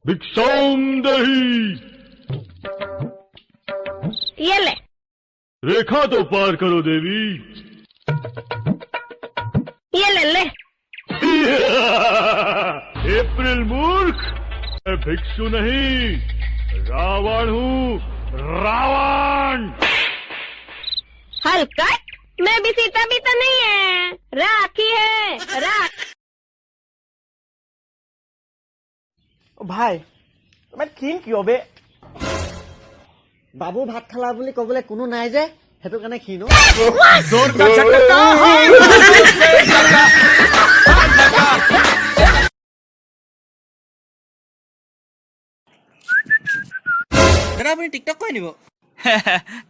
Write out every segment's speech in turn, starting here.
भिक्षाम देही। ये ले। रेखा तो पार करो देवी। ये ले ले। अप्रैल मूर्ख, मैं भिक्षु नहीं, रावण हूँ, रावण। हल्का मैं भी सीता भी तो नहीं है, राखी है राख। ভাই ইমান ক্ষীণ কিয় বে বাবু ভাত খালা বুলি ক'বলৈ কোনো নাই যে সেইটো কাৰণে ক্ষীণ দাদা আপুনি টিকটক কৰি নিব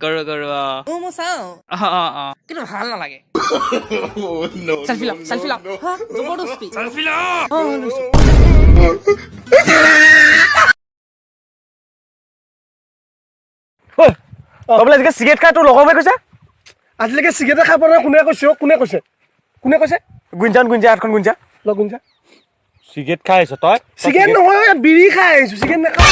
কৰো কৰো মই চাওঁ কিন্তু ভাল নালাগে চেলফি লওক জবৰদস্তি আজিলৈকে চিগাৰেট খাই তোৰ লগৰ কৈছে আজিলৈকে চিগাৰেট খাই পোৱা নাই কোনে কৈছে কোনে কৈছে গুঞ্জা হাতখন গুঞ্জা লগ গুঞ্জা চিগাৰেট খাই আছ তই চিগাৰেট নহয় বিড়ি খাই আহিছো চিগাৰেট নাখাওঁ